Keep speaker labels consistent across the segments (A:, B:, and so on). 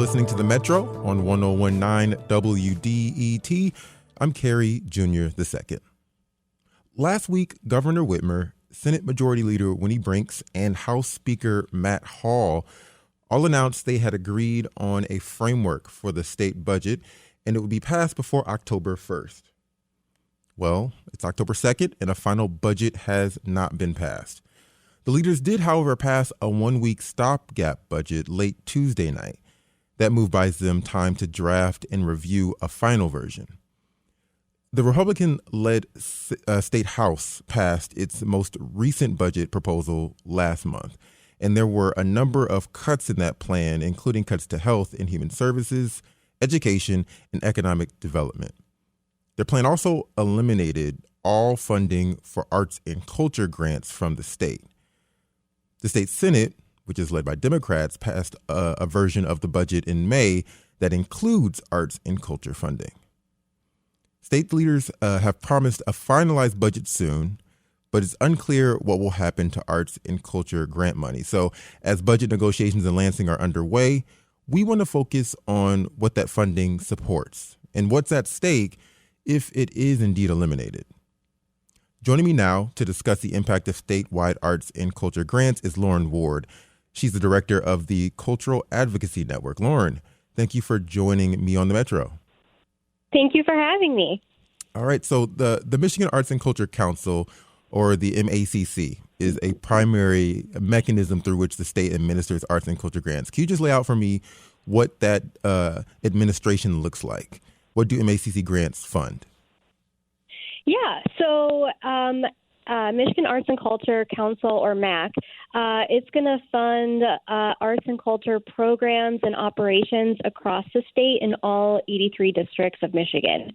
A: listening to The Metro on 1019 WDET. I'm Kerry Jr. II. Last week, Governor Whitmer, Senate Majority Leader Winnie Brinks, and House Speaker Matt Hall all announced they had agreed on a framework for the state budget, and it would be passed before October 1st. Well, it's October 2nd, and a final budget has not been passed. The leaders did, however, pass a one-week stopgap budget late Tuesday night. That move buys them time to draft and review a final version. The Republican-led state House passed its most recent budget proposal last month, and there were a number of cuts in that plan, including cuts to health and human services, education, and economic development. Their plan also eliminated all funding for arts and culture grants from the state. The state Senate, which is led by Democrats, passed a version of the budget in May that includes arts and culture funding. State leaders have promised a finalized budget soon, but it's unclear what will happen to arts and culture grant money. So as budget negotiations in Lansing are underway, we want to focus on what that funding supports and what's at stake if it is indeed eliminated. Joining me now to discuss the impact of statewide arts and culture grants is Lauren Ward. She's the director of the Cultural Advocacy Network. Lauren, thank you for joining me on the Metro.
B: Thank you for having me.
A: All right. So the Michigan Arts and Culture Council, or the MACC, is a primary mechanism through which the state administers arts and culture grants. Can you just lay out for me what that administration looks like? What do MACC grants fund?
B: Yeah, so Michigan Arts and Culture Council, or MAC, it's going to fund arts and culture programs and operations across the state in all 83 districts of Michigan.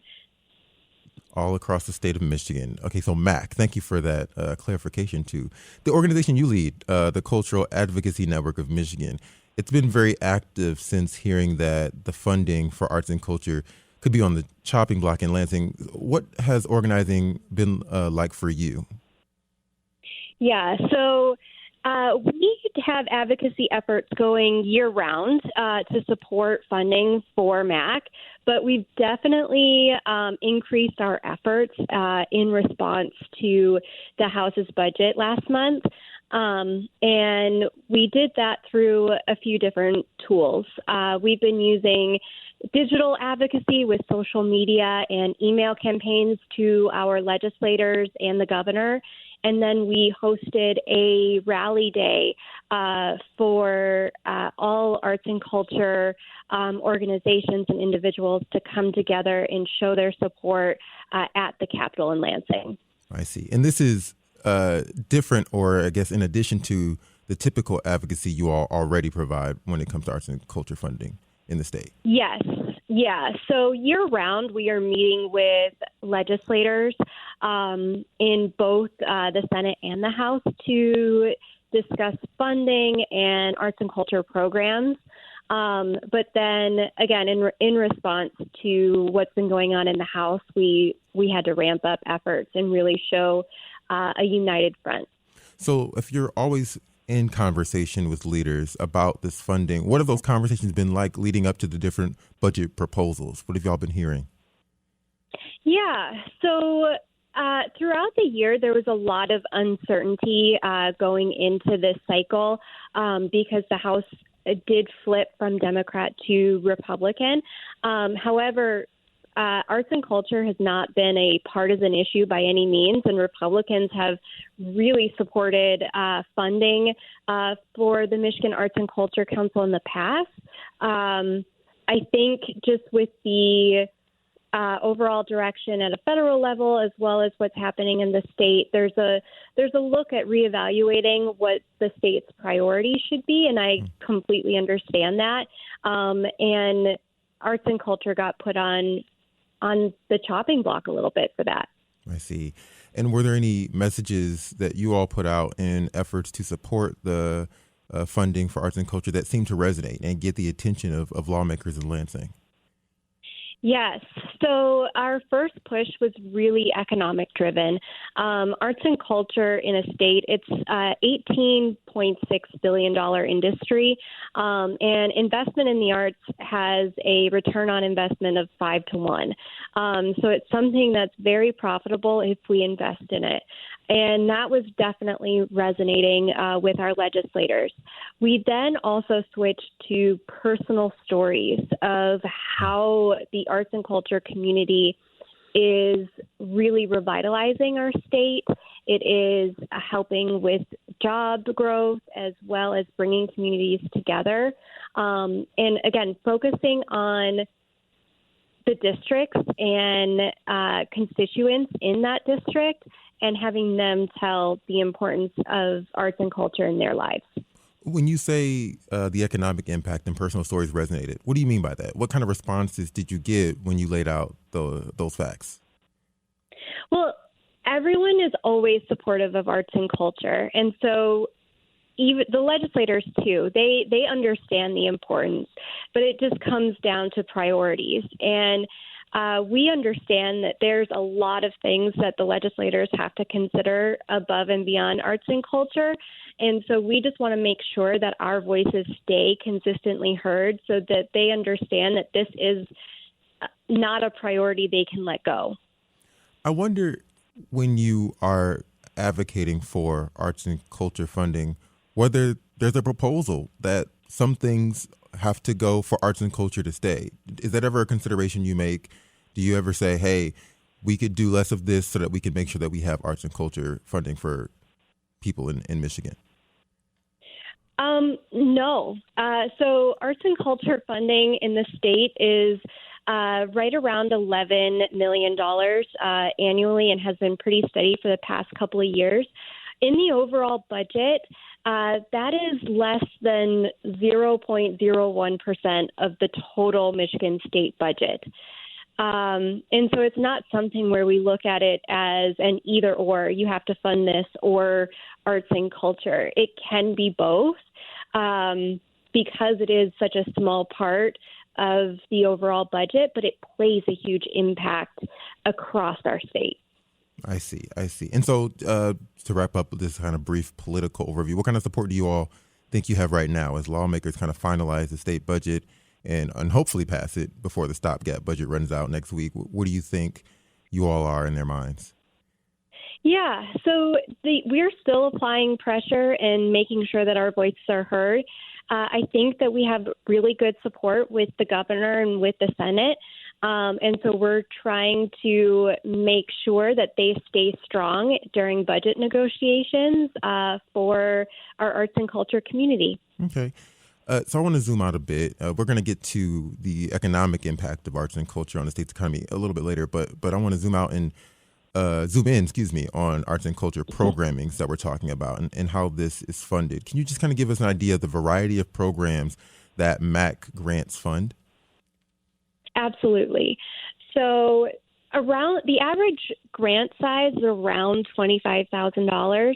A: All across the state of Michigan. Okay, so MAC, thank you for that clarification too. The organization you lead, the Cultural Advocacy Network of Michigan, it's been very active since hearing that the funding for arts and culture could be on the chopping block in Lansing. What has organizing been like for you?
B: Yeah, so we have advocacy efforts going year-round to support funding for MAC, but we've definitely increased our efforts in response to the House's budget last month. And we did that through a few different tools. We've been using digital advocacy with social media and email campaigns to our legislators and the governor. And then we hosted a rally day for all arts and culture organizations and individuals to come together and show their support at the Capitol in Lansing. I
A: see. And this is different, or I guess in addition to the typical advocacy you all already provide when it comes to arts and culture funding in the state?
B: Yes. Yeah. So year-round, we are meeting with legislators in both the Senate and the House to discuss funding and arts and culture programs. But then, again, in response to what's been going on in the House, we had to ramp up efforts and really show a united front.
A: So if you're always in conversation with leaders about this funding, what have those conversations been like leading up to the different budget proposals? What have y'all been hearing?
B: Yeah, so throughout the year, there was a lot of uncertainty going into this cycle because the House did flip from Democrat to Republican. However, arts and culture has not been a partisan issue by any means, and Republicans have really supported funding for the Michigan Arts and Culture Council in the past. I think just with the overall direction at a federal level, as well as what's happening in the state, there's a look at reevaluating what the state's priorities should be, and I completely understand that. And arts and culture got put on the chopping block a little bit for that.
A: I see. And were there any messages that you all put out in efforts to support the funding for arts and culture that seemed to resonate and get the attention of lawmakers in Lansing?
B: Yes. So our first push was really economic driven. Arts and culture in a state, it's $18.6 billion industry, and investment in the arts has a return on investment of 5 to 1. So it's something that's very profitable if we invest in it. And that was definitely resonating with our legislators. We then also switched to personal stories of how the arts and culture community is really revitalizing our state. It is helping with job growth as well as bringing communities together. And again, focusing on the districts and constituents in that district and having them tell the importance of arts and culture in their lives.
A: When you say the economic impact and personal stories resonated, what do you mean by that? What kind of responses did you get when you laid out those facts?
B: Well, everyone is always supportive of arts and culture. And so even the legislators, too, they understand the importance, but it just comes down to priorities. And we understand that there's a lot of things that the legislators have to consider above and beyond arts and culture. And so we just want to make sure that our voices stay consistently heard so that they understand that this is not a priority they can let go.
A: I wonder, when you are advocating for arts and culture funding, whether there's a proposal that some things have to go for arts and culture to stay. Is that ever a consideration you make? Do you ever say, hey, we could do less of this so that we can make sure that we have arts and culture funding for people in Michigan?
B: No. So arts and culture funding in the state is right around $11 million annually and has been pretty steady for the past couple of years. In the overall budget, that is less than 0.01% of the total Michigan state budget. And so it's not something where we look at it as an either or, you have to fund this or arts and culture. It can be both because it is such a small part of the overall budget, but it plays a huge impact across our state.
A: I see. And so to wrap up this kind of brief political overview, what kind of support do you all think you have right now as lawmakers kind of finalize the state budget and hopefully pass it before the stopgap budget runs out next week? What do you think you all are in their minds?
B: Yeah, so we're still applying pressure and making sure that our voices are heard. I think that we have really good support with the governor and with the Senate. And so we're trying to make sure that they stay strong during budget negotiations for our arts and culture community.
A: Okay. So I want to zoom out a bit. We're going to get to the economic impact of arts and culture on the state's economy a little bit later, but I want to zoom in, on arts and culture programmings that we're talking about and how this is funded. Can you just kind of give us an idea of the variety of programs that MAC grants fund?
B: Absolutely. So around the average grant size is around $25,000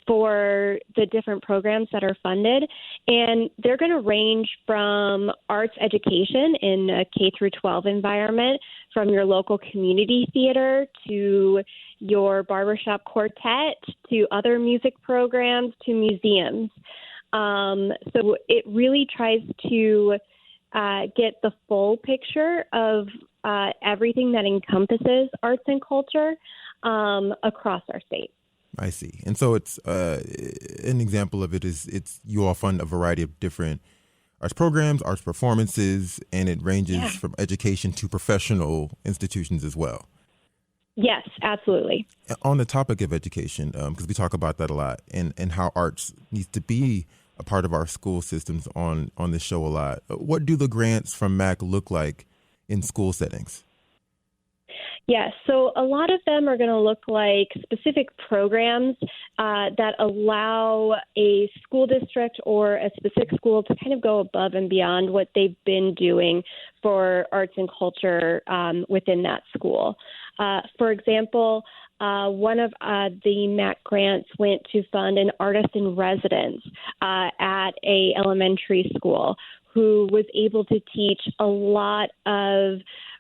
B: for the different programs that are funded. And they're going to range from arts education in a K through 12 environment, from your local community theater to your barbershop quartet to other music programs to museums. So it really tries to get the full picture of everything that encompasses arts and culture across our state.
A: I see. And so it's an example of it is you all fund a variety of different arts programs, arts performances, and it ranges from education to professional institutions as well.
B: Yes, absolutely.
A: On the topic of education, because we talk about that a lot, and how arts needs to be a part of our school systems on this show a lot. What do the grants from MAC look like in school settings?
B: Yes, so a lot of them are going to look like specific programs that allow a school district or a specific school to kind of go above and beyond what they've been doing for arts and culture within that school. For example, one of the MAC grants went to fund an artist in residence at a elementary school who was able to teach a lot of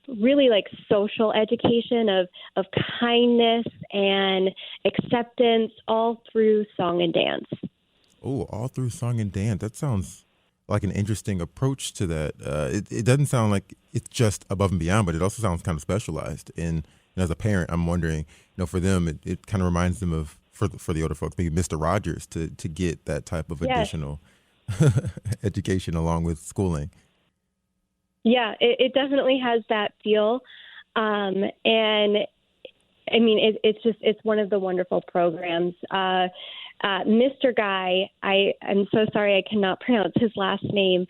B: really like social education of kindness and acceptance all through song and dance.
A: Oh, all through song and dance. That sounds like an interesting approach to that. It doesn't sound like it's just above and beyond, but it also sounds kind of specialized. And as a parent, I'm wondering, for them, it kind of reminds them of, for the older folks, maybe Mr. Rogers to get that type of additional education along with schooling.
B: Yeah, it definitely has that feel. And I mean, it's one of the wonderful programs. Mr. Guy, I'm so sorry I cannot pronounce his last name.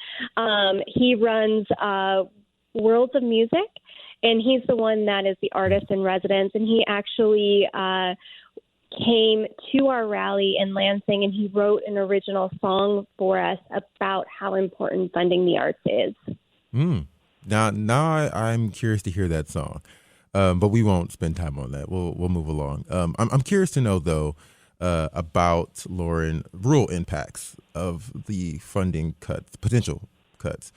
B: He runs Worlds of Music, and he's the one that is the artist in residence. And he actually came to our rally in Lansing, and he wrote an original song for us about how important funding the arts is.
A: Now I'm curious to hear that song, but we won't spend time on that. We'll move along. I'm curious to know though about, Lauren, rural impacts of the funding cuts, potential cuts.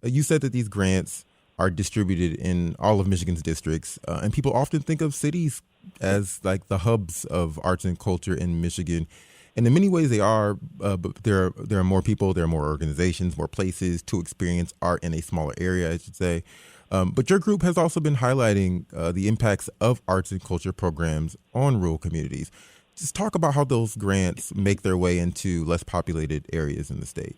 A: You said that these grants are distributed in all of Michigan's districts, and people often think of cities as like the hubs of arts and culture in Michigan. And in many ways they are, but there are more people, there are more organizations, more places to experience art in a smaller area, I should say. But your group has also been highlighting the impacts of arts and culture programs on rural communities. Just talk about how those grants make their way into less populated areas in the state.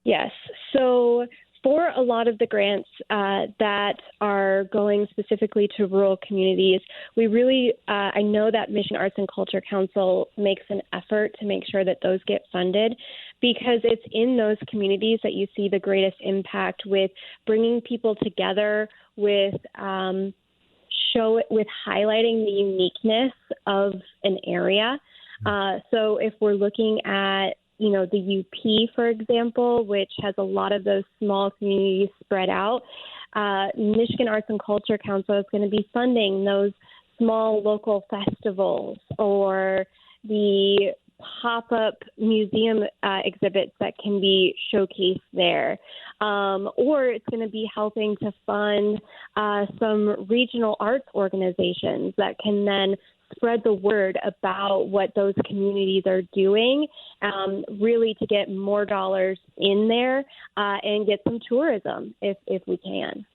B: Yes. So for a lot of the grants that are going specifically to rural communities, we really, I know that Michigan Arts and Culture Council makes an effort to make sure that those get funded, because it's in those communities that you see the greatest impact with bringing people together, with highlighting the uniqueness of an area. So if we're looking at the UP, for example, which has a lot of those small communities spread out, Michigan Arts and Culture Council is going to be funding those small local festivals or the pop-up museum exhibits that can be showcased there. Or it's going to be helping to fund some regional arts organizations that can then spread the word about what those communities are doing, really to get more dollars in there and get some tourism if we can.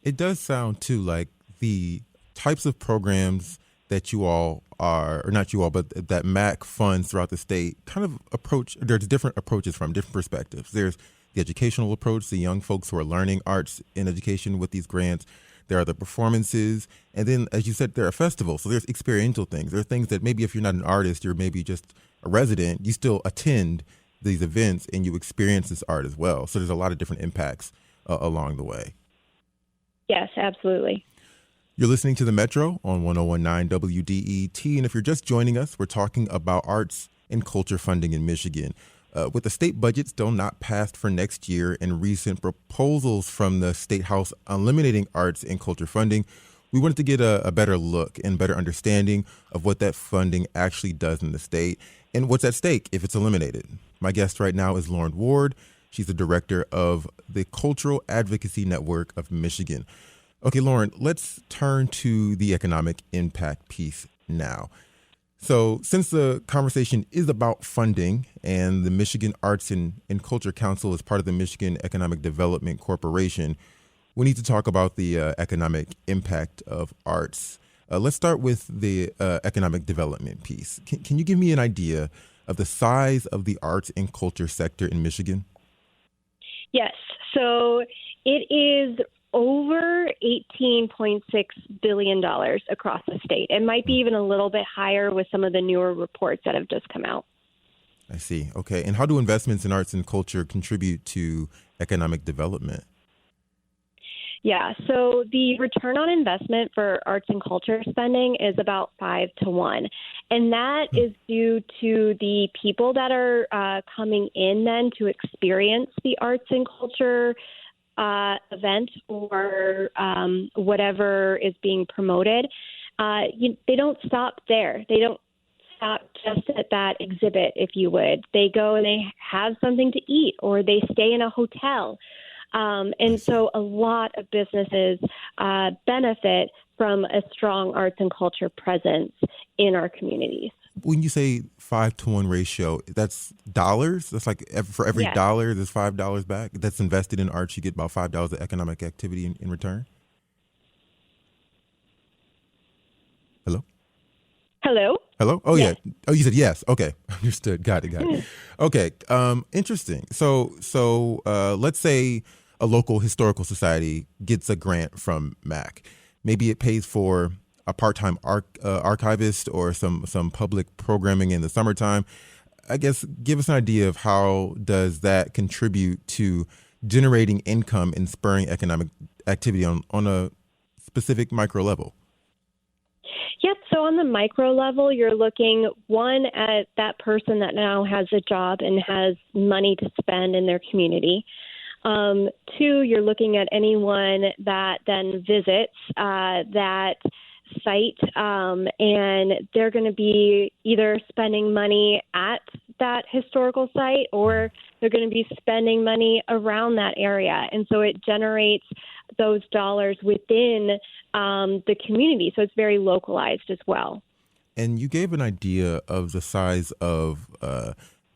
B: It
A: does sound, too, like the types of programs that you all are, or not you all, but that MAC funds throughout the state kind of approach, there's different approaches from different perspectives. There's the educational approach, the young folks who are learning arts and education with these grants. There are the performances. And then, as you said, there are festivals. So there's experiential things. There are things that maybe if you're not an artist, you're maybe just a resident, you still attend these events and you experience this art as well. So there's a lot of different impacts along the way.
B: Yes, absolutely.
A: You're listening to The Metro on 1019 WDET. And if you're just joining us, we're talking about arts and culture funding in Michigan. With the state budget still not passed for next year and recent proposals from the State House eliminating arts and culture funding, we wanted to get a better look and better understanding of what that funding actually does in the state and what's at stake if it's eliminated. My guest right now is Lauren Ward. She's the director of the Cultural Advocacy Network of Michigan. Okay, Lauren, let's turn to the economic impact piece now. So since the conversation is about funding and the Michigan Arts and Culture Council is part of the Michigan Economic Development Corporation, we need to talk about the economic impact of arts. Let's start with the economic development piece. Can you give me an idea of the size of the arts and culture sector in Michigan?
B: Yes. So it is over $18.6 billion across the state. It might be even a little bit higher with some of the newer reports that have just come out.
A: I see. Okay. And how do investments in arts and culture contribute to economic development?
B: Yeah, so the return on investment for arts and culture spending is about 5 to 1. And that is due to the people that are coming in then to experience the arts and culture event or whatever is being promoted. They don't stop there. They don't stop just at that exhibit, if you would. They go and they have something to eat, or they stay in a hotel. And so a lot of businesses benefit from a strong arts and culture presence in our communities.
A: When you say 5-to-1 ratio, that's dollars? That's like for every
B: Yes.
A: dollar, there's $5 back that's invested in arts. You get about $5 of economic activity in return? Hello?
B: Hello?
A: Hello? Oh,
B: Yes.
A: yeah. Oh, you said yes. Okay. Understood. Got it. Okay. Interesting. So let's say a local historical society gets a grant from MAC. Maybe it pays for a part-time archivist or some public programming in the summertime. I guess give us an idea of how does that contribute to generating income and spurring economic activity on a specific micro level?
B: Yep. So on the micro level, you're looking, one, at that person that now has a job and has money to spend in their community. Two, you're looking at anyone that then visits that site, and they're going to be either spending money at that historical site, or they're going to be spending money around that area. And so it generates those dollars within the community. So it's very localized as well.
A: And you gave an idea of the size of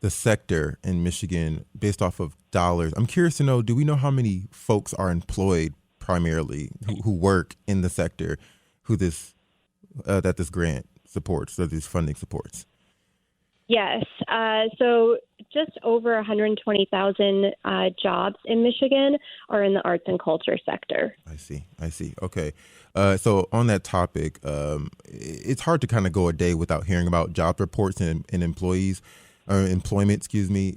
A: the sector in Michigan based off of dollars. I'm curious to know, do we know how many folks are employed primarily who work in the sector that this grant supports, or this funding supports?
B: Yes. So just over 120,000 jobs in Michigan are in the arts and culture sector.
A: I see. Okay. So on that topic, it's hard to kind of go a day without hearing about job reports and employees or employment, excuse me.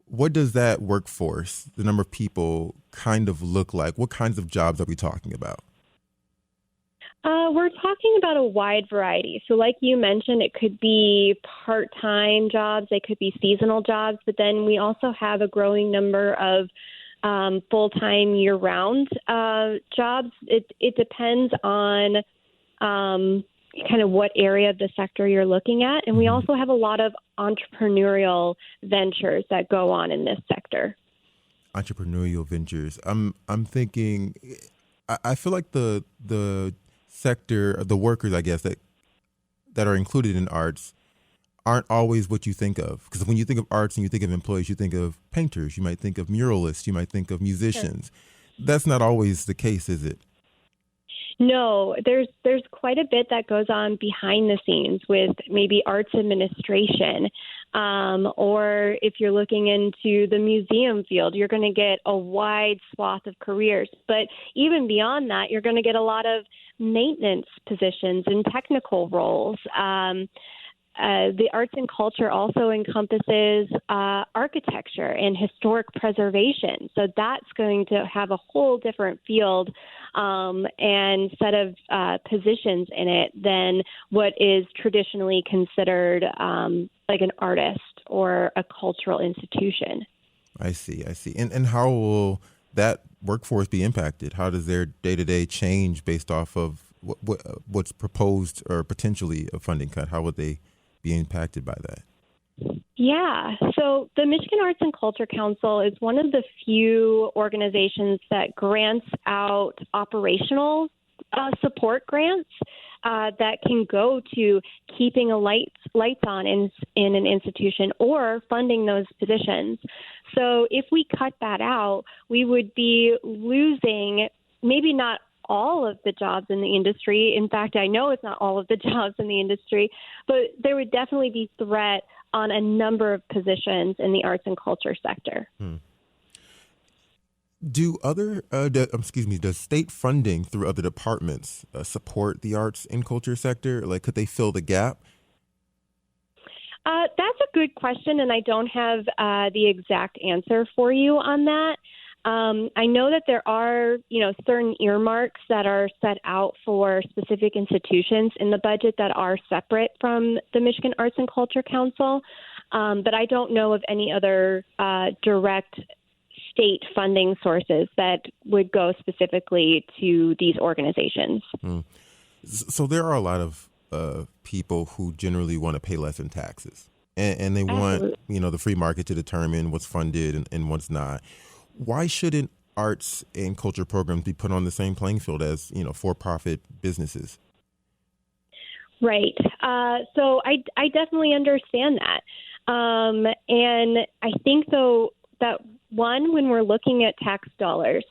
A: What does that workforce, the number of people, kind of look like? What kinds of jobs are we talking about?
B: We're talking about a wide variety. So like you mentioned, it could be part-time jobs, they could be seasonal jobs, but then we also have a growing number of full-time year-round jobs. It depends on kind of what area of the sector you're looking at. And we also have a lot of entrepreneurial ventures that go on in this sector.
A: Entrepreneurial ventures. I'm thinking, I feel like the sector, the workers, I guess, that are included in arts aren't always what you think of. Because when you think of arts and you think of employees, you think of painters, you might think of muralists, you might think of musicians. Sure. That's not always the case, is it?
B: No, there's quite a bit that goes on behind the scenes with maybe arts administration, or if you're looking into the museum field, you're going to get a wide swath of careers. But even beyond that, you're going to get a lot of maintenance positions and technical roles. The arts and culture also encompasses architecture and historic preservation. So that's going to have a whole different field and set of positions in it than what is traditionally considered like an artist or a cultural institution. I
A: see. And how will that workforce be impacted? How does their day-to-day change based off of what's proposed or potentially a funding cut? How would they be impacted by that?
B: Yeah. So the Michigan Arts and Culture Council is one of the few organizations that grants out operational support grants that can go to keeping lights on in an institution or funding those positions. So if we cut that out, we would be losing maybe not all of the jobs in the industry. In fact, I know it's not all of the jobs in the industry, but there would definitely be threat on a number of positions in the arts and culture sector.
A: Does state funding through other departments support the arts and culture sector? Like, could they fill the gap?
B: That's a good question, and I don't have the exact answer for you on that. I know that there are, certain earmarks that are set out for specific institutions in the budget that are separate from the Michigan Arts and Culture Council, but I don't know of any other direct state funding sources that would go specifically to these organizations.
A: So there are a lot of of people who generally want to pay less in taxes. And they want,
B: Absolutely.
A: the free market to determine what's funded and what's not. Why shouldn't arts and culture programs be put on the same playing field as, for-profit businesses?
B: Right. So I definitely understand that. And I think, though, that one, when we're looking at tax dollars,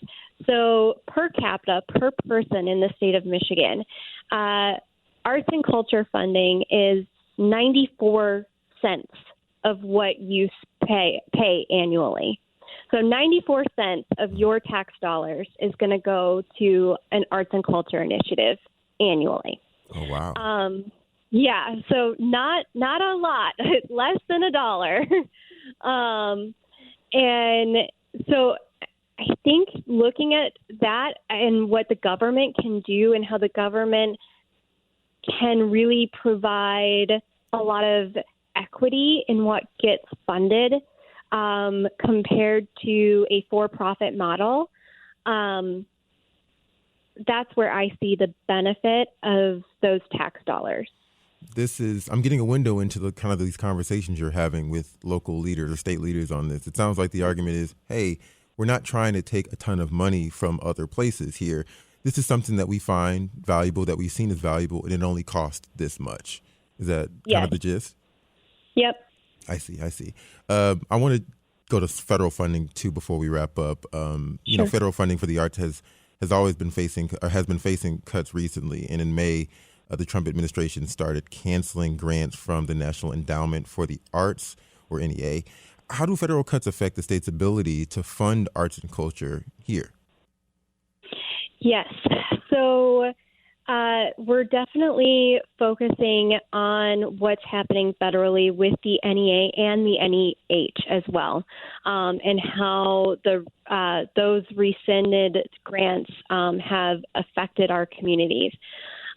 B: so per capita, per person in the state of Michigan, arts and culture funding is 94 cents of what you pay annually. So 94 cents of your tax dollars is going to go to an arts and culture initiative annually.
A: Oh, wow.
B: Yeah, so not a lot, less than $1. And so I think looking at that and what the government can do and how the government can really provide a lot of equity in what gets funded compared to a for-profit model, that's where I see the benefit of those tax dollars.
A: I'm getting a window into the kind of these conversations you're having with local leaders or state leaders on this. It sounds like the argument is, hey, we're not trying to take a ton of money from other places here. This is something that we find valuable, that we've seen as valuable, and it only costs this much. Is that kind of the gist?
B: Yep.
A: I see. I want to go to federal funding too before we wrap up.
B: Sure.
A: Federal funding for the arts has been facing cuts recently, and in May, the Trump administration started canceling grants from the National Endowment for the Arts, or NEA. How do federal cuts affect the state's ability to fund arts and culture here?
B: Yes. So we're definitely focusing on what's happening federally with the NEA and the NEH as well, and how those rescinded grants have affected our communities.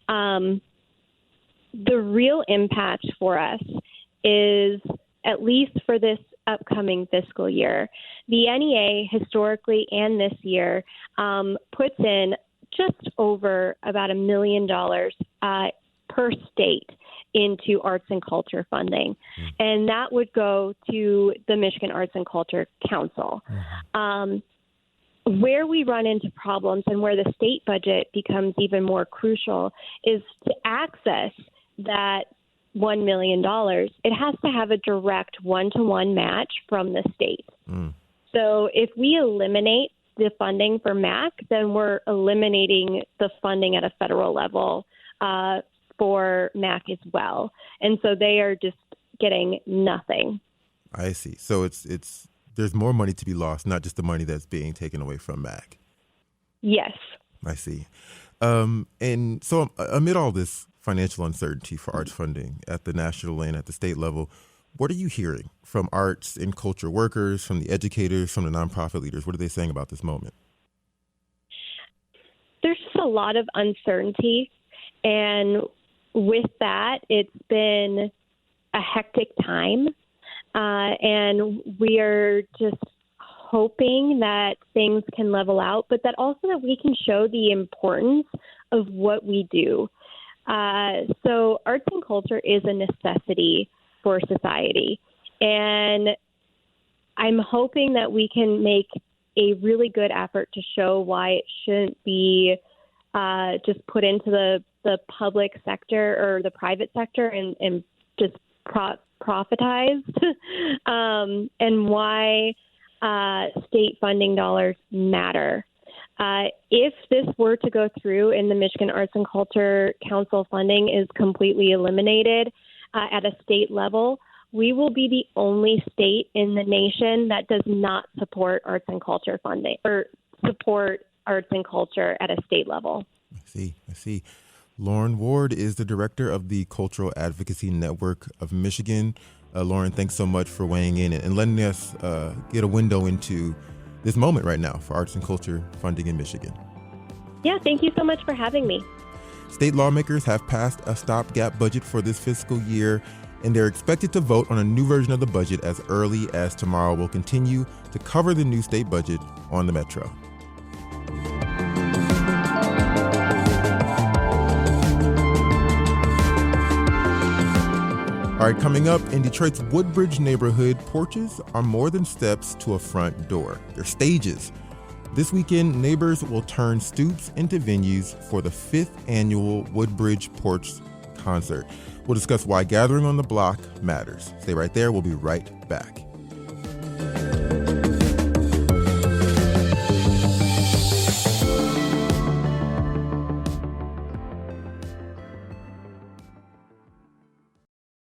B: The real impact for us is, at least for this upcoming fiscal year, the NEA historically and this year puts in just over about $1 million per state into arts and culture funding. And that would go to the Michigan Arts and Culture Council. Where we run into problems and where the state budget becomes even more crucial is to access that $1 million. It has to have a direct one-to-one match from the state. So if we eliminate the funding for MAC, then we're eliminating the funding at a federal level for MAC as well. And so they are just getting nothing.
A: I see. So there's more money to be lost, not just the money that's being taken away from MAC.
B: Yes.
A: I see. And so amid all this financial uncertainty for arts funding at the national and at the state level, what are you hearing from arts and culture workers, from the educators, from the nonprofit leaders? What are they saying about this moment?
B: There's just a lot of uncertainty. And with that, it's been a hectic time. And we are just hoping that things can level out, but that also that we can show the importance of what we do. So arts and culture is a necessity for society. And I'm hoping that we can make a really good effort to show why it shouldn't be just put into the public sector or the private sector and just profitized, and why state funding dollars matter. If this were to go through and the Michigan Arts and Culture Council funding is completely eliminated at a state level, we will be the only state in the nation that does not support arts and culture funding or support arts and culture at a state level.
A: I see. Lauren Ward is the director of the Cultural Advocacy Network of Michigan. Lauren, thanks so much for weighing in and letting us get a window into this moment right now for arts and culture funding in Michigan.
B: Yeah, thank you so much for having me.
A: State lawmakers have passed a stopgap budget for this fiscal year, and they're expected to vote on a new version of the budget as early as tomorrow. We'll continue to cover the new state budget on the Metro. All right, coming up, in Detroit's Woodbridge neighborhood, porches are more than steps to a front door. They're stages. This weekend, neighbors will turn stoops into venues for the 5th annual Woodbridge Porch Concert. We'll discuss why gathering on the block matters. Stay right there. We'll be right back.